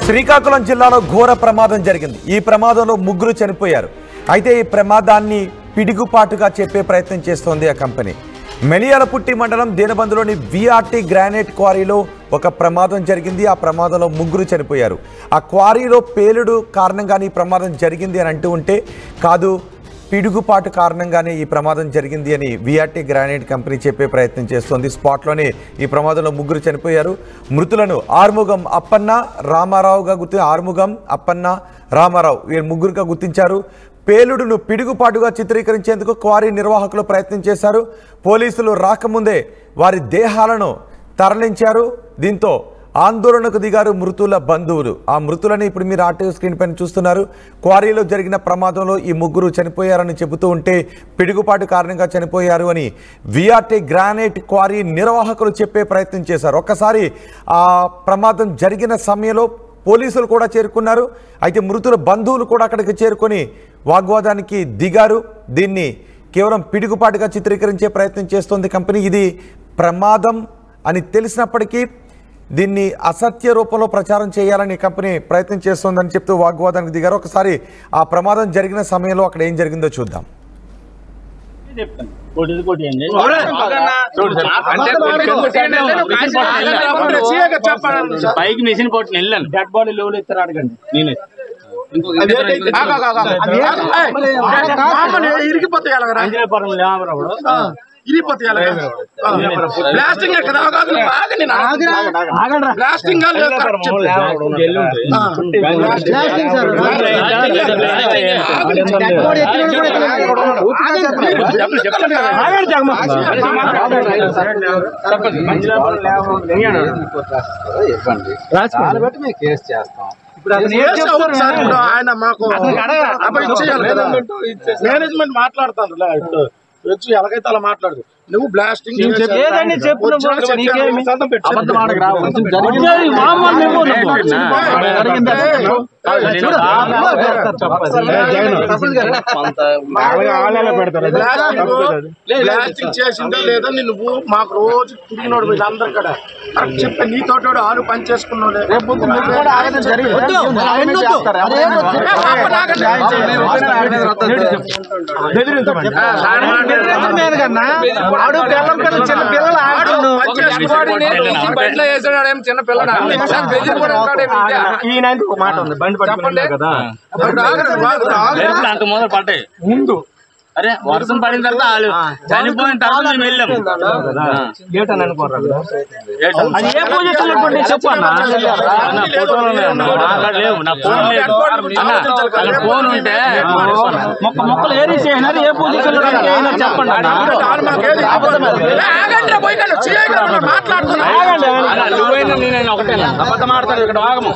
శ్రీకాకుళం జిల్లాలో ఘోర ప్రమాదం జరిగింది. ఈ ప్రమాదంలో ముగ్గురు చనిపోయారు. అయితే ఈ ప్రమాదాన్ని పిడుగుపాటుగా చెప్పే ప్రయత్నం చేస్తోంది ఆ కంపెనీ. మెలియాలపుట్టి మండలం దీనబంధులోని విఆర్టీ గ్రానైట్ క్వారీలో ఒక ప్రమాదం జరిగింది. ఆ ప్రమాదంలో ముగ్గురు చనిపోయారు. ఆ క్వారీలో పేలుడు కారణంగానే ఈ ప్రమాదం జరిగింది అని అంటూ ఉంటే కాదు, పిడుగుపాటు కారణంగానే ఈ ప్రమాదం జరిగింది అని విఆర్టీ గ్రానైట్ కంపెనీ చెప్పే ప్రయత్నం చేస్తోంది. స్పాట్లోనే ఈ ప్రమాదంలో ముగ్గురు చనిపోయారు. మృతులను ఆర్ముగం అప్పన్న రామారావుగా ఆర్ముగం అప్పన్న రామారావు వీరు ముగ్గురుగా గుర్తించారు. పేలుడును పిడుగుపాటుగా చిత్రీకరించేందుకు క్వారీ నిర్వాహకులు ప్రయత్నం చేశారు. పోలీసులు రాకముందే వారి దేహాలను తరలించారు. దీంతో ఆందోళనకు దిగారు మృతుల బంధువులు. ఆ మృతులని ఇప్పుడు మీరు ఆర్టీవీ స్క్రీన్ పైన చూస్తున్నారు. క్వారీలో జరిగిన ప్రమాదంలో ఈ ముగ్గురు చనిపోయారని చెబుతూ ఉంటే పిడుగుపాటు కారణంగా చనిపోయారు అని విఆర్టీ గ్రానైట్ క్వారీ నిర్వాహకులు చెప్పే ప్రయత్నం చేశారు. ఒక్కసారి ఆ ప్రమాదం జరిగిన సమయంలో పోలీసులు కూడా చేరుకున్నారు. అయితే మృతుల బంధువులు కూడా అక్కడికి చేరుకొని వాగ్వాదానికి దిగారు. దీన్ని కేవలం పిడుగుపాటుగా చిత్రీకరించే ప్రయత్నం చేస్తోంది కంపెనీ. ఇది ప్రమాదం అని తెలిసినప్పటికీ దీన్ని అసత్య రూపంలో ప్రచారం చేయాలని కంపెనీ ప్రయత్నం చేస్తోందని చెప్తూ వాగ్వాదానికి దిగారు. ఒకసారి ఆ ప్రమాదం జరిగిన సమయంలో అక్కడ ఏం జరిగిందో చూద్దాం. పైకి మిషన్ కొట్టిన వెళ్ళాను. డెడ్ బాడీ లోలు ఇస్తారు అడగండి. నేనే కేసు చేస్తాం. ఆయన మాకు మేనేజ్మెంట్ మాట్లాడతాను. ఇప్పుడు వచ్చి ఎలాగైతే అలా మాట్లాడదు. నువ్వు బ్లాస్టింగ్ బ్లాస్టింగ్ చేసిందో లేదో నువ్వు మాకు రోజు తిరిగినోడు అందరి కడ చెప్పి నీతో ఆరు పని చేసుకున్నాడు. చిన్న పిల్లలు మాట ఉంది. బండి పట్టుకుంటే కదా అంత మొదలు పడ్డాయి ముందు. అరే వర్షం పడిన తర్వాత వాళ్ళు చనిపోయిన తర్వాత మేము వెళ్ళాము. లేవు నా ఫోన్ లేదు. ఫోన్ ఉంటే మొక్కలు ఏరి చేసినారు. ఏ పొజిషన్ చెప్పండి. నువ్వైనా నేనైనా ఒకటేనా అబద్ధం ఆడతాను. ఇక్కడ ఆగము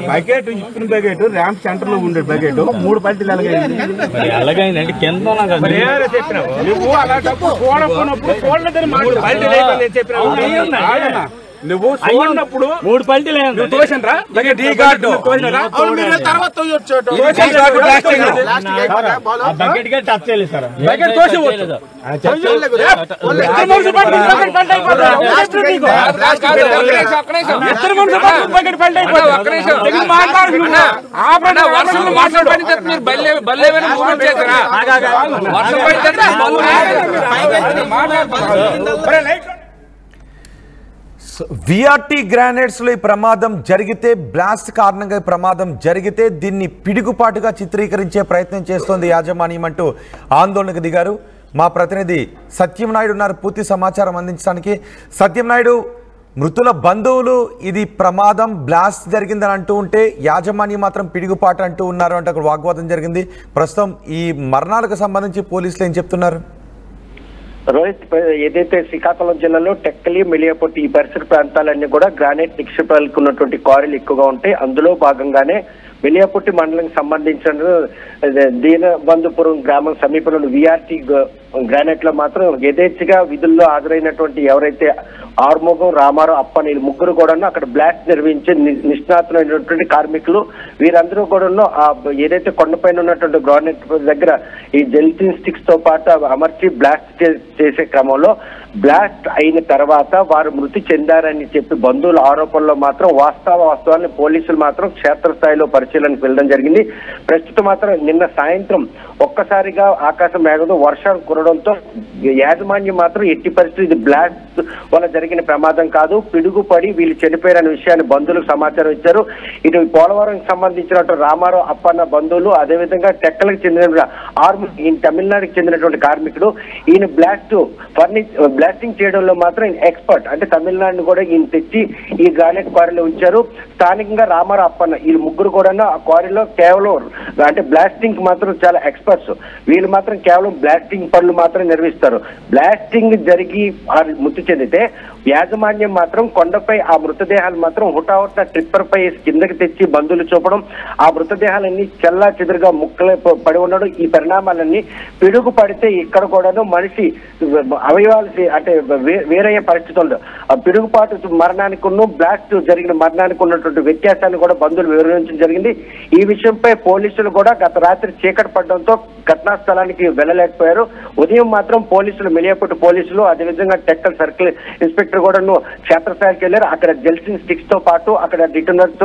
బకెట్ ఇచ్చిన బకెట్ ర్యాంప్ సెంటర్ లో ఉండే బకెట్ 3 పల్టీలు అలాగైందంటే కింద నువ్వు అలాంటప్పుడు నువ్వు చూడప్పుడు 3 పల్టీలు తోసండ్రా బకెట్ ఈ గార్డు తర్వాత బకెట్ గా టచ్ చేయలేదు సార్. బకెట్ తోసేవచ్చు. విఆర్టీ గ్రానైట్స్ లో ఈ ప్రమాదం జరిగితే, బ్లాస్ట్ కారణంగా ఈ ప్రమాదం జరిగితే దీన్ని పిడుగుపాటుగా చిత్రీకరించే ప్రయత్నం చేస్తోంది యాజమాన్యం అంటూ ఆందోళనకు దిగారు. మా ప్రతినిధి సత్యం నాయుడు ఉన్నారు పూర్తి సమాచారం అందించడానికి. సత్యం నాయుడు, మృతుల బంధువులు ఇది ప్రమాదం బ్లాస్ట్ జరిగిందని అంటూ ఉంటే యాజమాన్యం మాత్రం పిడుగుపాటు అంటూ ఉన్నారు అంటే అక్కడ వాగ్వాదం జరిగింది. ప్రస్తుతం ఈ మరణాలకు సంబంధించి పోలీసులు ఏం చెప్తున్నారు? రోహిత్, ఏదైతే శ్రీకాకుళం జిల్లాలో టెక్కలి, మెలియాపుట్టి ఈ పరిసర ప్రాంతాలన్నీ కూడా గ్రానైట్ నిక్షేపాలకు ఉన్నటువంటి క్వారీలు ఎక్కువగా ఉంటాయి. అందులో భాగంగానే వెలియాపుట్టి మండలానికి సంబంధించిన దీనబంధుపురం గ్రామం సమీపంలో విఆర్టీ గ్రానైట్ లో మాత్రం యథేచ్ఛగా విధుల్లో హాజరైనటువంటి ఎవరైతే ఆర్మోగం, రామారావు, అప్పని ముగ్గురు కూడా అక్కడ బ్లాస్ట్ నిర్వహించే నిష్ణాతులైనటువంటి కార్మికులు. వీరందరూ కూడా ఏదైతే కొండపైన ఉన్నటువంటి గ్రానైట్ దగ్గర ఈ జెల్టిన్ స్టిక్స్ తో పాటు అమర్చి బ్లాస్ట్ చేసే క్రమంలో బ్లాస్ట్ అయిన తర్వాత వారు మృతి చెందారని చెప్పి బంధువుల ఆరోపణలో మాత్రం వాస్తవాన్ని పోలీసులు మాత్రం క్షేత్రస్థాయిలో పరిశీలనకు వెళ్ళడం జరిగింది. ప్రస్తుతం మాత్రం నిన్న సాయంత్రం ఒక్కసారిగా ఆకాశం మేఘంతో వర్షం కురడంతో యాజమాన్యం మాత్రం ఎట్టి పరిస్థితి ఇది బ్లాస్ట్ వల్ల జరిగిన ప్రమాదం కాదు, పిడుగుపడి వీళ్ళు చనిపోయారనే విషయాన్ని బంధువులకు సమాచారం ఇచ్చారు. ఇటు పోలవరంకి సంబంధించినటువంటి రామారావు, అప్పన్న బంధువులు, అదేవిధంగా టెక్కలకు చెందిన ఈయన తమిళనాడుకి చెందినటువంటి కార్మికుడు. ఈయన బ్లాస్టింగ్ చేయడంలో మాత్రం ఎక్స్పర్ట్. అంటే తమిళనాడుని కూడా ఈయన తెచ్చి ఈ గ్రానైట్ క్వారీలో ఉంచారు. స్థానికంగా రామారావు, అప్పన్న వీళ్ళు ముగ్గురు కూడా ఆ క్వారీలో కేవలం అంటే బ్లాస్టింగ్ మాత్రం చాలా ఎక్స్పర్ట్స్. వీళ్ళు మాత్రం కేవలం బ్లాస్టింగ్ పనులు మాత్రం నిర్వహిస్తారు. బ్లాస్టింగ్ జరిగి మృతి చెందితే యాజమాన్యం మాత్రం కొండపై ఆ మృతదేహాలు మాత్రం హుటాహుట ట్రిప్పర్ పై కిందకి తెచ్చి బంధువులు చూపడం, ఆ మృతదేహాలన్నీ చెల్లా చెదురుగా ముక్కలే పడి ఉండడం, ఈ పరిణామాలన్నీ పిడుగు పడితే ఇక్కడ కూడాను మనిషి అవయవాలు అంటే వేరయ్యే పరిస్థితి ఉండదు. ఆ పిడుగుపాటు మరణానికి బ్లాస్ట్ జరిగిన మరణానికి ఉన్నటువంటి వ్యత్యాసాన్ని కూడా బంధువులు వివరించడం జరిగింది. ఈ విషయంపై పోలీసులు కూడా గత రాత్రి చీకటి పడడంతో ఘటనా స్థలానికి వెళ్ళలేకపోయారు. ఉదయం మాత్రం పోలీసులు, మిలియాపుట్టి పోలీసులు, అదేవిధంగా టెక్కల్ సర్కిల్ ఇన్స్పెక్టర్ కూడా క్షేత్రస్థాయికి వెళ్ళారు. అక్కడ జెల్టిన్ స్టిక్స్ తో పాటు అక్కడ డిటోనర్స్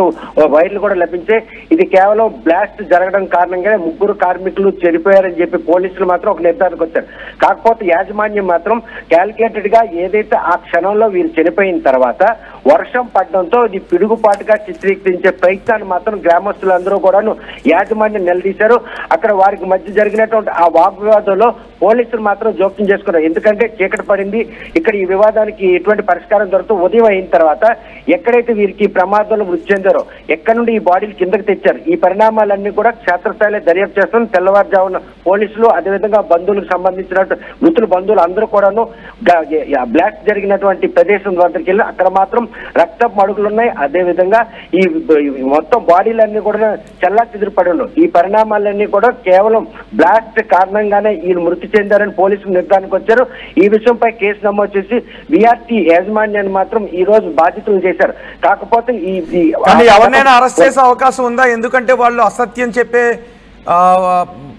వైర్లు కూడా లభించాయి. ఇది కేవలం బ్లాస్ట్ జరగడం కారణంగా ముగ్గురు కార్మికులు చనిపోయారని చెప్పి పోలీసులు మాత్రం ఒక నిర్ధారణకు వచ్చారు. కాకపోతే యాజమాన్యం మాత్రం క్యాలిక్యులేటెడ్ గా ఏదైతే ఆ క్షణంలో వీరు చనిపోయిన తర్వాత వర్షం పడడంతో ఇది పిడుగుపాటుగా చిత్రీకరించే ప్రయత్నాన్ని మాత్రం గ్రామస్తులందరూ కూడాను యాజమాన్యం నిలదీశారు. అక్కడ వారికి మధ్య జరిగినటువంటి ఆ వాగ్వివాదంలో పోలీసులు మాత్రం జోక్యం చేసుకున్నారు. ఎందుకంటే చీకటి పడింది, ఇక్కడ ఈ వివాదానికి ఎటువంటి పరిష్కారం దొరుకుతూ ఉదయం అయిన తర్వాత ఎక్కడైతే వీరికి ప్రమాదంలో మృతి చెందారో ఎక్కడి నుండి ఈ బాడీలు కిందకి తెచ్చారు, ఈ పరిణామాలన్నీ కూడా క్షేత్రస్థాయిలో దర్యాప్తు చేస్తాం. తెల్లవారుజామున పోలీసులు, అదేవిధంగా బంధువులకు సంబంధించిన మృతుల బంధువులు అందరూ కూడాను బ్లాస్ట్ జరిగినటువంటి ప్రదేశం వద్దకు వెళ్ళి అక్కడ మాత్రం రక్తపు మడుగులు ఉన్నాయి. అదేవిధంగా ఈ మొత్తం బాడీలన్నీ కూడా చల్లా చెదురు పడి ఉండవు. ఈ పరిణామాలన్నీ కూడా కేవలం బ్లాస్ట్ కారణంగానే వీళ్ళు మృతి చెందారని పోలీసులు నిర్ధారణకు వచ్చారు. ఈ విషయంపై కేసు నమోదు చేసి విఆర్టీ యాజమాన్యాన్ని మాత్రం ఈ రోజు బాధితులు చేశారు. కాకపోతే ఎవరినైనా అరెస్ట్ చేసే అవకాశం ఉందా? ఎందుకంటే వాళ్ళు అసత్యం చెప్పే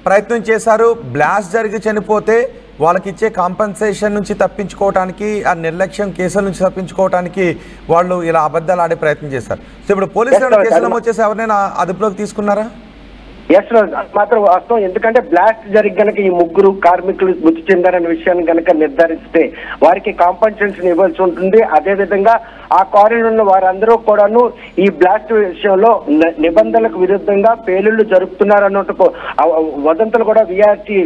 ప్రయత్నం చేశారు. బ్లాస్ట్ జరిగి చనిపోతే వాళ్ళకి ఇచ్చే కాంపెన్సేషన్ నుంచి తప్పించుకోవడానికి, ఆ నిర్లక్ష్యం కేసుల నుంచి తప్పించుకోవడానికి వాళ్ళు ఇలా అబద్ధాలు ఆడే ప్రయత్నం చేశారు. సో ఇప్పుడు పోలీసులు కేసు నమోదు చేసి ఎవరినైనా అదుపులోకి తీసుకున్నారా? ఎస్ మాత్రం వాస్తవం. ఎందుకంటే బ్లాస్ట్ జరిగి కనుక ఈ ముగ్గురు కార్మికులు మృతి చెందారనే విషయాన్ని కనుక నిర్ధారిస్తే వారికి కాంపెన్సేషన్ ఇవ్వాల్సి ఉంటుంది. అదేవిధంగా ఆ క్వారీలో ఉన్న వారందరూ కూడాను ఈ బ్లాస్ట్ విషయంలో నిబంధనలకు విరుద్ధంగా పేలుళ్లు జరుపుతున్నారన్నట్టు వదంతులు కూడా విఆర్టీ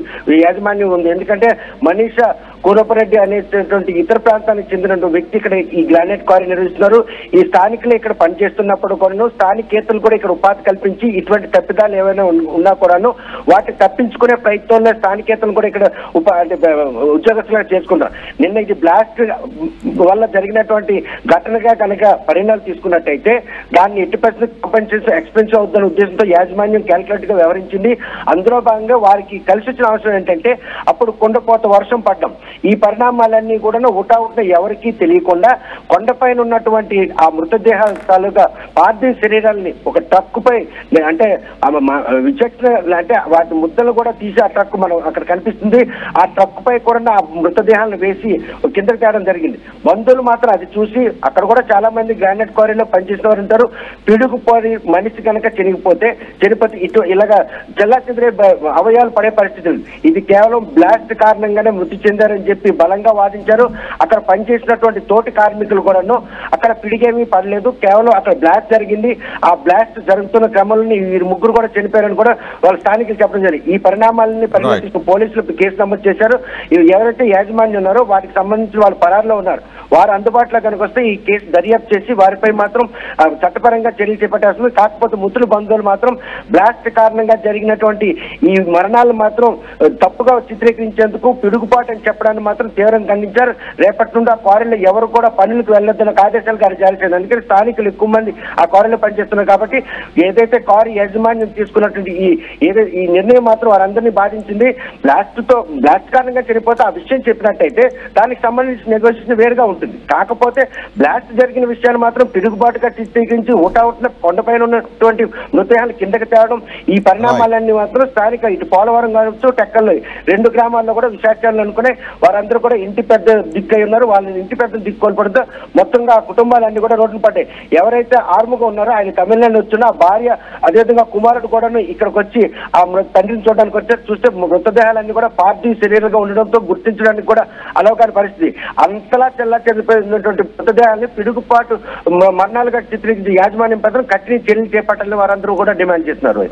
యాజమాన్యం ఉంది. ఎందుకంటే మనీషా కూరపరెడ్డి అనేటటువంటి ఇతర ప్రాంతానికి చెందిన వ్యక్తి ఇక్కడ ఈ గ్రానైట్ క్వారీ నిర్వహిస్తున్నారు. ఈ స్థానికులు ఇక్కడ పనిచేస్తున్నప్పుడు కూడా స్థానికేతలు కూడా ఇక్కడ ఉపాధి కల్పించి ఇటువంటి తప్పిదాలు ఏవైనా ఉన్నా కూడాను వాటిని తప్పించుకునే ప్రయత్నంలో స్థానికేతలు కూడా ఇక్కడ ఉద్యోగస్తులుగా చేసుకుంటారు. నిన్న ఇది బ్లాస్ట్ వల్ల జరిగినటువంటి ఘటనగా కనుక పరిణామాలు తీసుకున్నట్టయితే దాన్ని ఎట్టి పరిస్థితి కాంపెన్సేషన్ ఎక్స్పెన్స్ అవుతున్న ఉద్దేశంతో యాజమాన్యం క్యాల్కులేట్ గా వ్యవహరించింది. అందులో భాగంగా వారికి కలిసి వచ్చిన అవసరం ఏంటంటే అప్పుడు కొండపోత వర్షం పడ్డం, ఈ పరిణామాలన్నీ కూడా హుటాహుటిన ఎవరికీ తెలియకుండా కొండపైన ఉన్నటువంటి ఆ మృతదేహాల తాలూకా పార్థివ శరీరాలని ఒక ట్రక్ పై అంటే విచక్షణ అంటే వాటి ముద్దలు కూడా తీసి ఆ ట్రక్ మనం అక్కడ కనిపిస్తుంది. ఆ ట్రక్ పై కూడా ఆ మృతదేహాలను వేసి కిందకి తేయడం జరిగింది. బంధువులు మాత్రం అది చూసి అక్కడ కూడా చాలా మంది గ్రానైట్ క్వారీలో పనిచేసిన వారు ఉంటారు. పిడుగు పోయి మనిషి కనుక చనిపోతే ఇటు ఇలాగా చెల్లా చెదిరే అవయాలు పడే పరిస్థితులు. ఇది కేవలం బ్లాస్ట్ కారణంగానే మృతి చెందారని చెప్పి బలంగా వాదించారు. అక్కడ పనిచేసినటువంటి తోటి కార్మికులు కూడాను అక్కడ పిడిగేమీ పడలేదు, కేవలం అక్కడ బ్లాస్ట్ జరిగింది. ఆ బ్లాస్ట్ జరుగుతున్న క్రమంలో వీరు ముగ్గురు కూడా చనిపోయారని కూడా వాళ్ళ స్థానికులు చెప్పడం జరిగింది. ఈ పరిణామాలని పరిశీలిస్తూ పోలీసులు కేసు నమోదు చేశారు. ఎవరైతే యాజమాన్యం ఉన్నారో వాటికి సంబంధించి వాళ్ళు పరారులో ఉన్నారు. వారు అందుబాటులో కనుక వస్తే ఈ కేసు దర్యాప్తు చేసి వారిపై మాత్రం చట్టపరంగా చర్యలు చేపట్టాల్సింది. కాకపోతే మృతుల బంధువులు మాత్రం బ్లాస్ట్ కారణంగా జరిగినటువంటి ఈ మరణాలు మాత్రం తప్పుగా చిత్రీకరించేందుకు పిడుగుపాటు అని చెప్పడాన్ని మాత్రం తీవ్రంగా ఖండించారు. రేపటి నుండి ఆ క్వారీలో ఎవరు కూడా పనులకు వెళ్లొద్దన్న ఆదేశాలు గారు జారీ చేయాలి. అందుకని స్థానికులు ఎక్కువ మంది ఆ క్వారీలో పనిచేస్తున్నారు కాబట్టి ఏదైతే క్వారీ యాజమాన్యం తీసుకున్నటువంటి ఈ నిర్ణయం మాత్రం వారందరినీ బాధించింది. బ్లాస్ట్ కారణంగా చనిపోతే ఆ విషయం చెప్పినట్టయితే దానికి సంబంధించిన నెగోషియేషన్ వేరుగా ఉంటుంది. కాకపోతే బ్లాస్ట్ జరిగిన విషయాన్ని మాత్రం పిడుగుబాటుగా చిత్రీకరించి ఊటావుట్న కొండపైన ఉన్నటువంటి మృతదేహాలు కిందకి తేవడం, ఈ పరిణామాలన్నీ మాత్రం స్థానిక ఇటు పోలవరం కావచ్చు టెక్కల్లో 2 గ్రామాల్లో కూడా విశాఖలు అనుకునే వారందరూ కూడా ఇంటి పెద్ద దిక్కు అయి ఉన్నారు. వాళ్ళని ఇంటి పెద్ద దిక్కు కోల్పడంతో మొత్తంగా ఆ కుటుంబాలన్నీ కూడా రోడ్లు పడ్డాయి. ఎవరైతే ఆర్ముగా ఉన్నారో ఆయన తమిళనాడు వచ్చిన భార్య అదేవిధంగా కుమారుడు కూడా ఇక్కడికి వచ్చి ఆ తండ్రిని చూడడానికి వచ్చారు. చూస్తే మృతదేహాలన్నీ కూడా పార్థివ శరీరంగా ఉండడంతో గుర్తించడానికి కూడా అలవకాని పరిస్థితి. అంతలా చెల్లా చెదిపోయినటువంటి మృతదేహాన్ని పిడుగుపాటు మరణాలుగా చిత్రించి యాజమాన్యం పత్రం కఠిన చర్యలు చేపట్టాలని వారందరూ కూడా డిమాండ్ చేస్తున్నారు.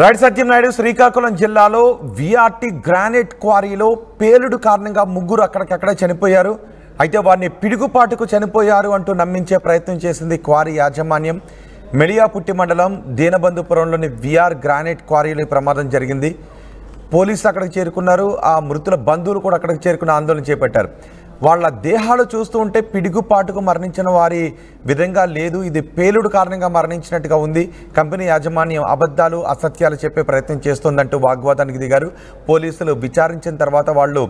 రైట్ సత్యనాయుడు, శ్రీకాకుళం జిల్లాలో విఆర్టీ గ్రానైట్ క్వారీలో పేలుడు కారణంగా 3 అక్కడికక్కడే చనిపోయారు. అయితే వారిని పిడుగుపాటుకు చనిపోయారు అంటూ నమ్మించే ప్రయత్నం చేసింది క్వారీ యాజమాన్యం. మెళియాపుట్టి మండలం దీనబంధుపురంలోని విఆర్ గ్రానైట్ క్వారీలో ప్రమాదం జరిగింది. పోలీసులు అక్కడికి చేరుకున్నారు. ఆ మృతుల బంధువులు కూడా అక్కడికి చేరుకుని ఆందోళన చేపట్టారు. వాళ్ళ దేహాలు చూస్తూ ఉంటే పిడుగుపాటుకు మరణించిన వారి విధంగా లేదు, ఇది పేలుడు కారణంగా మరణించినట్టుగా ఉంది. కంపెనీ యాజమాన్యం అబద్ధాలు అసత్యాలు చెప్పే ప్రయత్నం చేస్తోందంటూ వాగ్వాదానికి దిగారు. పోలీసులు విచారించిన తర్వాత వాళ్ళు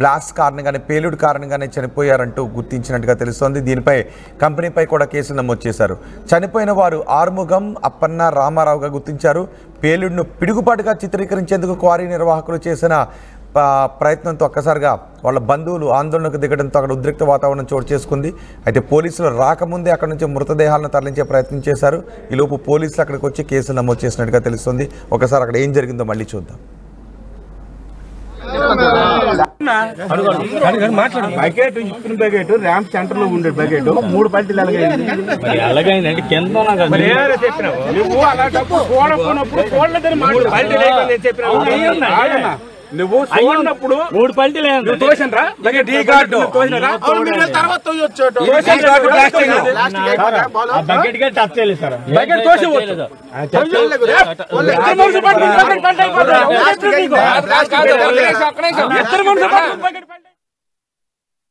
బ్లాస్ట్ కారణంగానే పేలుడు కారణంగానే చనిపోయారంటూ గుర్తించినట్టుగా తెలుస్తోంది. దీనిపై కంపెనీపై కూడా కేసులు నమోదు చేశారు. చనిపోయిన వారు ఆర్ముగం, అప్పన్న, రామారావుగా గుర్తించారు. పేలుడును పిడుగుపాటుగా చిత్రీకరించేందుకు క్వారీ నిర్వాహకులు చేసిన ప్రయత్నంతో ఒక్కసారిగా వాళ్ళ బంధువులు ఆందోళనకు దిగడంతో అక్కడ ఉద్రిక్త వాతావరణం చోటు చేసుకుంది. అయితే పోలీసులు రాకముందే అక్కడ నుంచి మృతదేహాలను తరలించే ప్రయత్నం చేశారు. ఈలోపు పోలీసులు అక్కడికి వచ్చి కేసులు నమోదు చేసినట్టుగా తెలుస్తుంది. ఒకసారి అక్కడ ఏం జరిగిందో మళ్ళీ చూద్దాం. బకెట్ ఇచ్చిన బకెట్ ర్యాంప్ సెంటర్ లో ఉండే బకెట్ 3 పల్టీలు అలాగైందంటే కింద నువ్వు అలాంటప్పుడు నువ్వు చూడనప్పుడు 3 పల్టీలు తోసినరా బకెట్ ఈ కార్డు బకెట్ గా టచ్ చేయలేదు సార్. బకెట్ తోసి